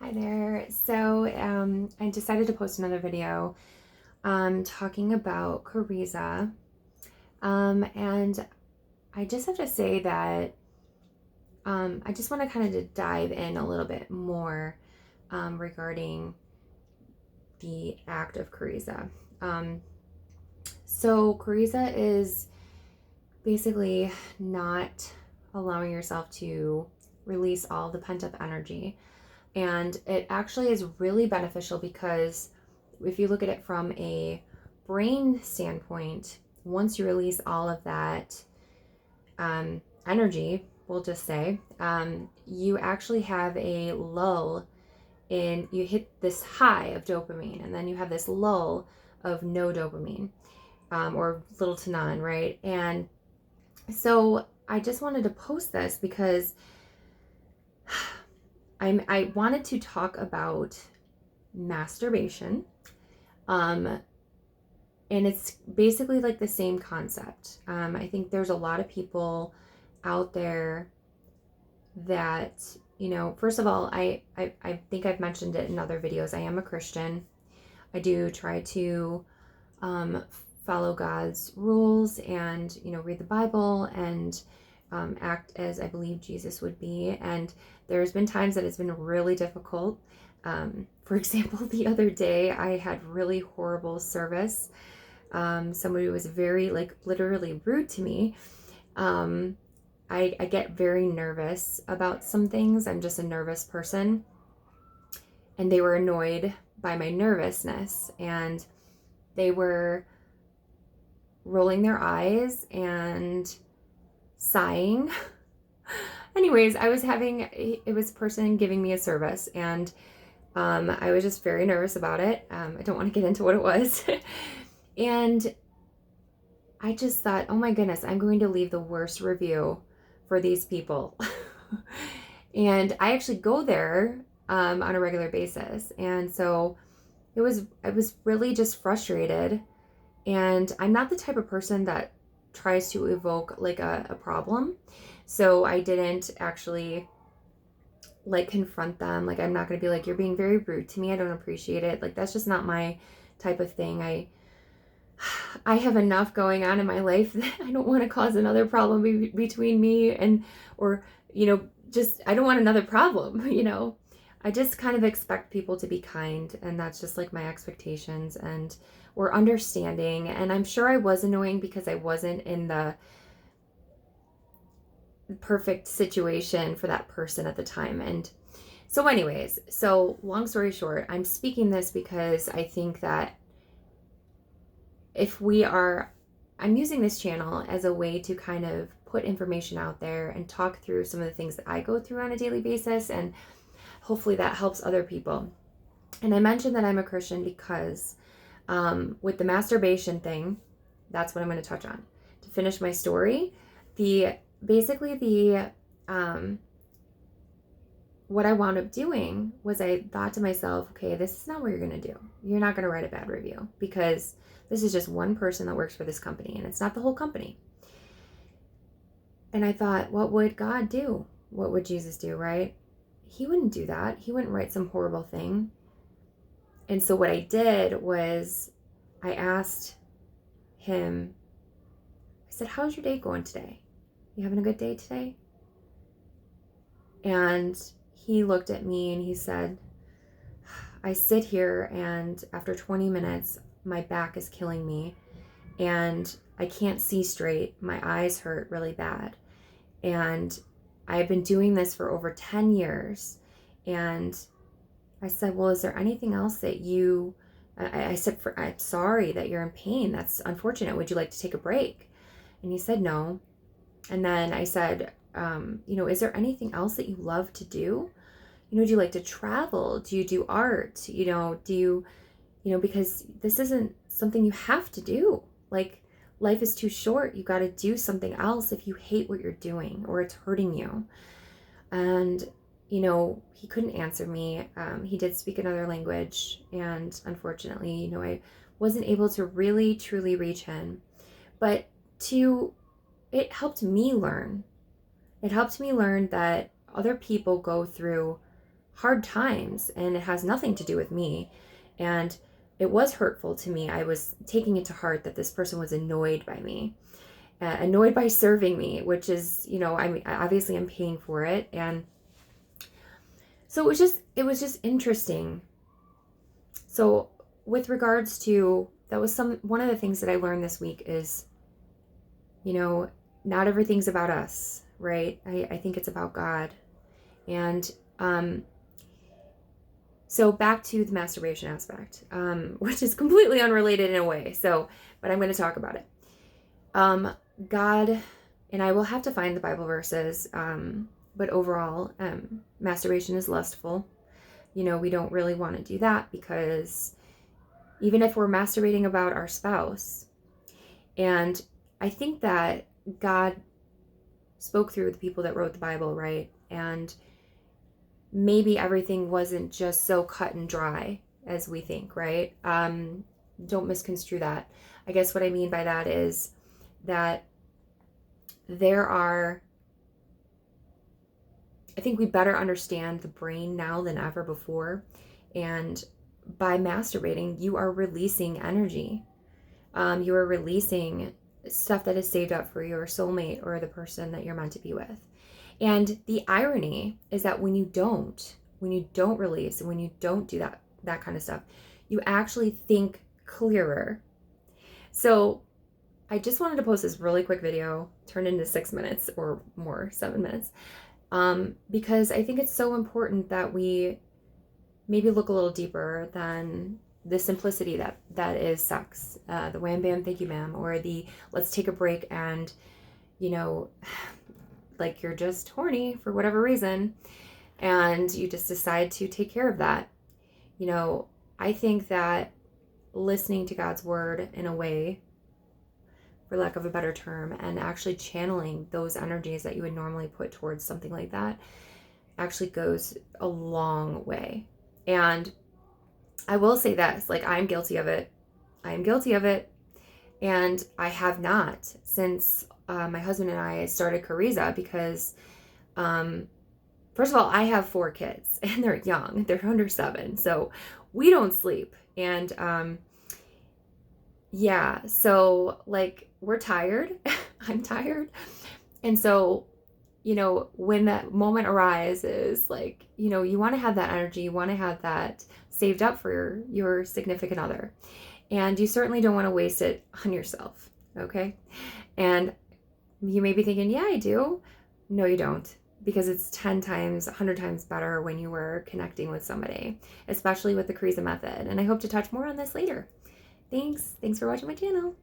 Hi there. I decided to post another video talking about Karezza. And I just have to say that I just want to kind of dive in a little bit more regarding the act of Karezza. Um, Karezza is basically not allowing yourself to release all the pent up energy. And it actually is really beneficial because if you look at it from a brain standpoint, once you release all of that energy, we'll just say, you actually have a lull in, you hit this high of dopamine, and then you have this lull of no dopamine, or little to none, right? And so I just wanted to post this because I wanted to talk about masturbation. Um, and it's basically like the same concept. I think there's a lot of people out there that, first of all, I think I've mentioned it in other videos. I am a Christian. I do try to um, follow God's rules and, read the Bible and act as I believe Jesus would be. And there's been times that it's been really difficult. For example, the other day I had really horrible service. Somebody was very, like, literally rude to me. I get very nervous about some things. I'm just a nervous person. And they were annoyed by my nervousness. And they were rolling their eyes and sighing. Anyways, it was a person giving me a service, and I was just very nervous about it. I don't want to get into what it was. And I just thought, oh my goodness, I'm going to leave the worst review for these people. And I actually go there on a regular basis. And so I was really just frustrated. And I'm not the type of person that tries to evoke like a problem. So I didn't actually like confront them. Like, I'm not going to be like, you're being very rude to me. I don't appreciate it. Like, that's just not my type of thing. I have enough going on in my life that I don't want to cause another problem between me and, or, just, I don't want another problem, I just kind of expect people to be kind, and that's just like my expectations, and or understanding. And I'm sure I was annoying because I wasn't in the perfect situation for that person at the time. And so anyways, so long story short, I'm speaking this because I think that I'm using this channel as a way to kind of put information out there and talk through some of the things that I go through on a daily basis, and hopefully that helps other people. And I mentioned that I'm a Christian because with the masturbation thing, that's what I'm going to touch on. To finish my story, what I wound up doing was I thought to myself, okay, this is not what you're going to do. You're not going to write a bad review because this is just one person that works for this company, and it's not the whole company. And I thought, what would God do? What would Jesus do, right? He wouldn't do that. He wouldn't write some horrible thing. And so what I did was I asked him, I said, how's your day going today? You having a good day today? And he looked at me and he said, I sit here and after 20 minutes, my back is killing me and I can't see straight. My eyes hurt really bad. And I've been doing this for over 10 years. And I said, well, is there anything else that I said, I'm sorry that you're in pain. That's unfortunate. Would you like to take a break? And he said, no. And then I said, is there anything else that you love to do? Do you like to travel? Do you do art? Because this isn't something you have to do. Like, life is too short. You got to do something else if you hate what you're doing or it's hurting you. And, he couldn't answer me. He did speak another language. And unfortunately, I wasn't able to really, truly reach him. But it helped me learn. It helped me learn that other people go through hard times, and it has nothing to do with me. And it was hurtful to me. I was taking it to heart that this person was annoyed by me, annoyed by serving me, which is, I mean, obviously I'm paying for it. And so it was just interesting. So with regards to, that was one of the things that I learned this week is, not everything's about us, right? I think it's about God. And so back to the masturbation aspect, which is completely unrelated in a way. But I'm going to talk about it. God, and I will have to find the Bible verses, but overall, masturbation is lustful. We don't really want to do that, because even if we're masturbating about our spouse, and I think that God spoke through the people that wrote the Bible, right? And maybe everything wasn't just so cut and dry as we think, right? Don't misconstrue that. I guess what I mean by that is that I think we better understand the brain now than ever before. And by masturbating, you are releasing energy. You are releasing stuff that is saved up for your soulmate or the person that you're meant to be with. And the irony is that when you don't release, and when you don't do that kind of stuff, you actually think clearer. So I just wanted to post this really quick video, turned into 6 minutes or more, 7 minutes, because I think it's so important that we maybe look a little deeper than the simplicity that is sex, the wham bam thank you ma'am, or the let's take a break and like you're just horny for whatever reason and you just decide to take care of that. I think that listening to God's word in a way, for lack of a better term, and actually channeling those energies that you would normally put towards something like that actually goes a long way. And I will say this, like, I'm guilty of it. And I have not since my husband and I started Karezza, because first of all, I have 4 kids and they're young, they're under 7. So we don't sleep. And so like we're tired. I'm tired. And so, when that moment arises, like, you want to have that energy, you want to have that saved up for your significant other. And you certainly don't want to waste it on yourself. Okay. And you may be thinking, yeah, I do. No, you don't. Because it's 10 times, 100 times better when you were connecting with somebody, especially with the Karezza method. And I hope to touch more on this later. Thanks for watching my channel.